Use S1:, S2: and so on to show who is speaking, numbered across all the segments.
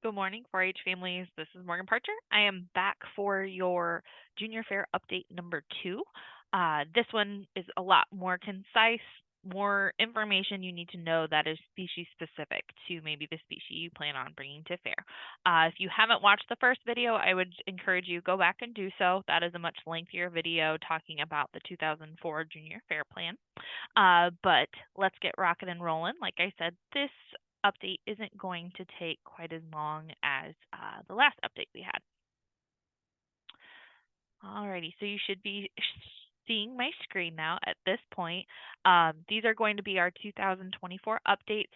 S1: Good morning, 4-H families. This is Morgan Parcher. I am back for your Junior Fair update number 2. This one is a lot more concise, more information you need to know that is species specific to maybe the species you plan on bringing to fair. If you haven't watched the first video, I would encourage you go back and do so. That is a much lengthier video talking about the 2004 Junior Fair plan. But let's get rocking and rolling. Like I said, this update isn't going to take quite as long as the last update we had. Alrighty, so you should be seeing my screen now at this point. These are going to be our 2024 updates.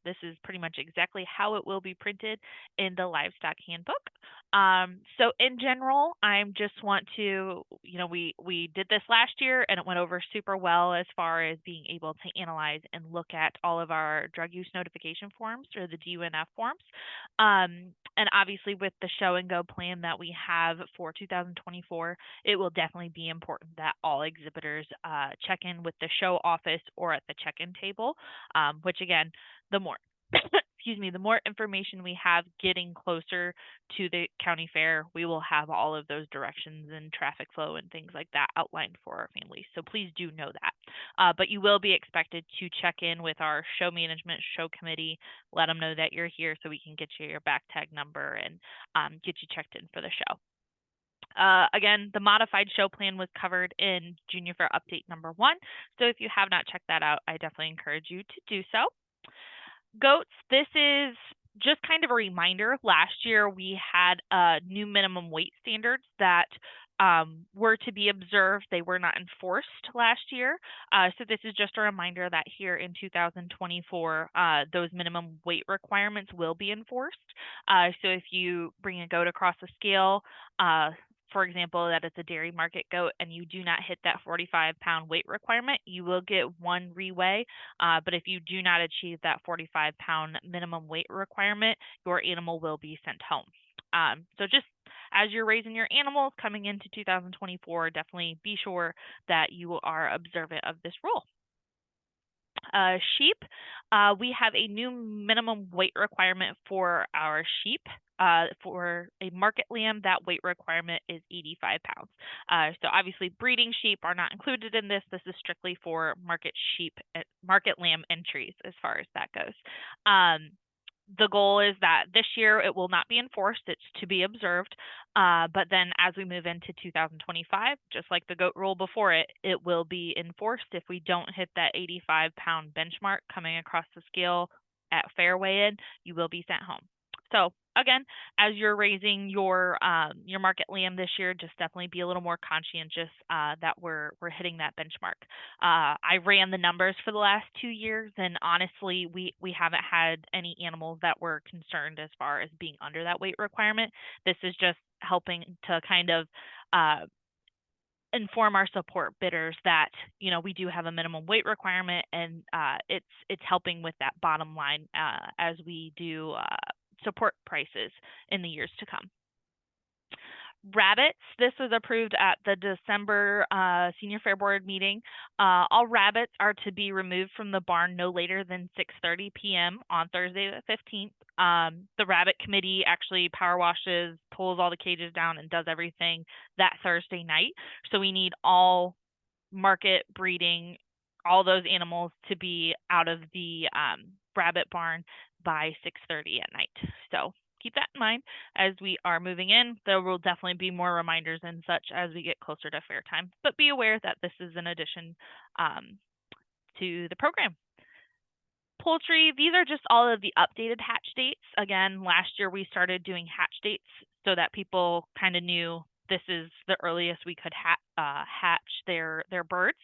S1: This is pretty much exactly how it will be printed in the livestock handbook. So in general, I just want to, we did this last year and it went over super well as far as being able to analyze and look at all of our drug use notification forms, or the DUNF forms. And obviously with the show and go plan that we have for 2024, it will definitely be important that all exhibitors check in with the show office or at the check-in table, which again, the more the more information we have getting closer to the county fair, we will have all of those directions and traffic flow and things like that outlined for our families. So please do know that. But you will be expected to check in with our show management, show committee, let them know that you're here so we can get you your back tag number and get you checked in for the show. Again, the modified show plan was covered in Junior Fair update number 1. So if you have not checked that out, I definitely encourage you to do so. Goats, this is just kind of a reminder. Last year we had new minimum weight standards that were to be observed. They were not enforced last year. So this is just a reminder that here in 2024, those minimum weight requirements will be enforced. So if you bring a goat across the scale, for example, that it's a dairy market goat and you do not hit that 45-pound weight requirement, you will get one reweigh. But if you do not achieve that 45-pound minimum weight requirement, your animal will be sent home. So just as you're raising your animals coming into 2024, definitely be sure that you are observant of this rule. Sheep, we have a new minimum weight requirement for our sheep. For a market lamb, that weight requirement is 85 pounds. So obviously breeding sheep are not included in this. This is strictly for market lamb entries as far as that goes. The goal is that this year it will not be enforced, it's to be observed. But then as we move into 2025, just like the goat rule before it, it will be enforced. If we don't hit that 85-pound benchmark coming across the scale at fair weigh-in, you will be sent home. So again, as you're raising your market lamb this year, just definitely be a little more conscientious that we're hitting that benchmark. I ran the numbers for the last 2 years, and honestly, we haven't had any animals that were concerned as far as being under that weight requirement. This is just helping to kind of inform our support bidders that we do have a minimum weight requirement, and it's helping with that bottom line as we do support prices in the years to come. Rabbits, this was approved at the December Senior Fair Board meeting. All rabbits are to be removed from the barn no later than 6:30 p.m. on Thursday the 15th. The rabbit committee actually power washes, pulls all the cages down, and does everything that Thursday night. So we need all market breeding, all those animals to be out of the rabbit barn by 6:30 at night. So keep that in mind as we are moving in. There will definitely be more reminders and such as we get closer to fair time, but be aware that this is an addition to the program. Poultry, these are just all of the updated hatch dates. Again, last year we started doing hatch dates so that people kind of knew this is the earliest we could hatch their birds.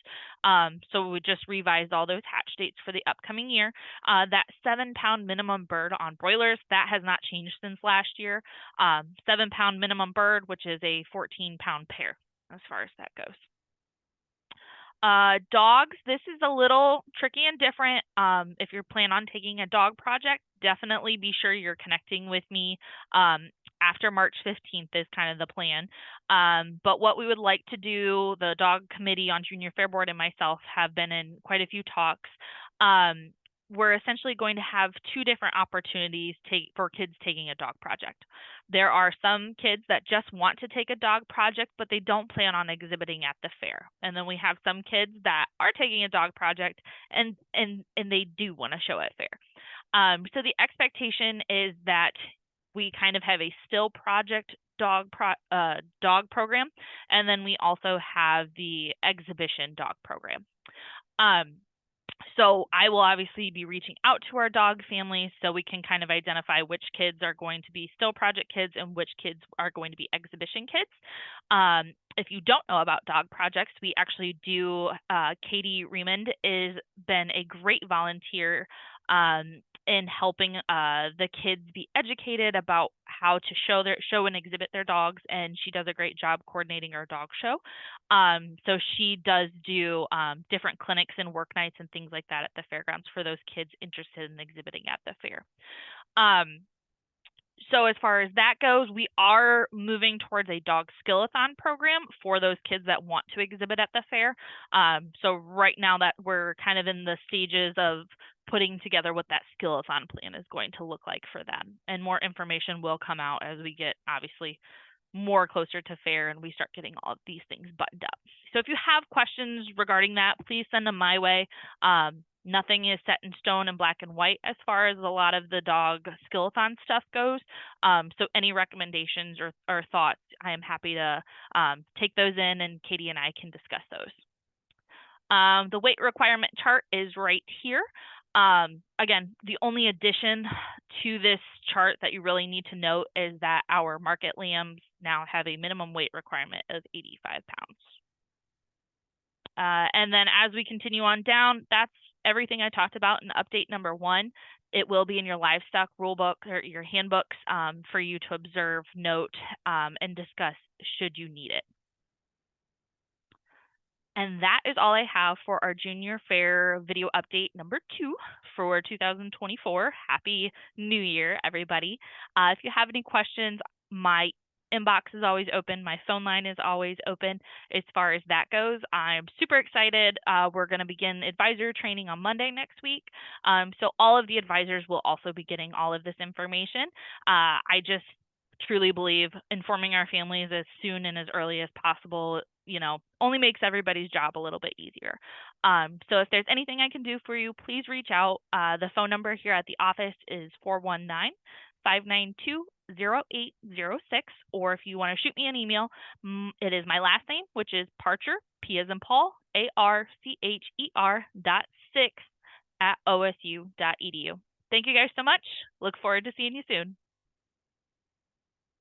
S1: So we just revised all those hatch dates for the upcoming year. That 7-pound minimum bird on broilers, that has not changed since last year. 7-pound minimum bird, which is a 14-pound pair as far as that goes. Dogs, this is a little tricky and different. If you're planning on taking a dog project, definitely be sure you're connecting with me after March 15th is kind of the plan. But what we would like to do, the dog committee on Junior Fair Board and myself have been in quite a few talks. we're essentially going to have two different opportunities for kids taking a dog project. There are some kids that just want to take a dog project, but they don't plan on exhibiting at the fair. And then we have some kids that are taking a dog project and they do want to show at fair. So the expectation is that we kind of have a still project dog program, and then we also have the exhibition dog program. So I will obviously be reaching out to our dog families so we can kind of identify which kids are going to be still project kids and which kids are going to be exhibition kids. If you don't know about dog projects, we actually do. Katie Remond has been a great volunteer in helping the kids be educated about how to show and exhibit their dogs, and she does a great job coordinating our dog show. So she does do different clinics and work nights and things like that at the fairgrounds for those kids interested in exhibiting at the fair. So as far as that goes, we are moving towards a dog skillathon program for those kids that want to exhibit at the fair. So right now that we're kind of in the stages of putting together what that skillathon plan is going to look like for them. And more information will come out as we get obviously more closer to fair and we start getting all of these things buttoned up. So if you have questions regarding that, please send them my way. Nothing is set in stone in black and white as far as a lot of the dog skillathon stuff goes. So any recommendations or thoughts, I am happy to take those in, and Katie and I can discuss those. The weight requirement chart is right here. Again, the only addition to this chart that you really need to note is that our market lambs now have a minimum weight requirement of 85 pounds. And then as we continue on down, that's everything I talked about in update number 1. It will be in your livestock rulebook or your handbooks for you to observe, note, and discuss should you need it. And that is all I have for our Junior Fair video update number 2 for 2024. Happy New Year, everybody. If you have any questions, my inbox is always open. My phone line is always open as far as that goes. I'm super excited. We're going to begin advisor training on Monday next week. So all of the advisors will also be getting all of this information. I just truly believe informing our families as soon and as early as possible, only makes everybody's job a little bit easier. So if there's anything I can do for you, please reach out. The phone number here at the office is 419-592-0806, or if you want to shoot me an email, it is my last name, which is Parcher, P as in Paul, ARCHER.6 @osu.edu. Thank you guys so much. Look forward to seeing you soon.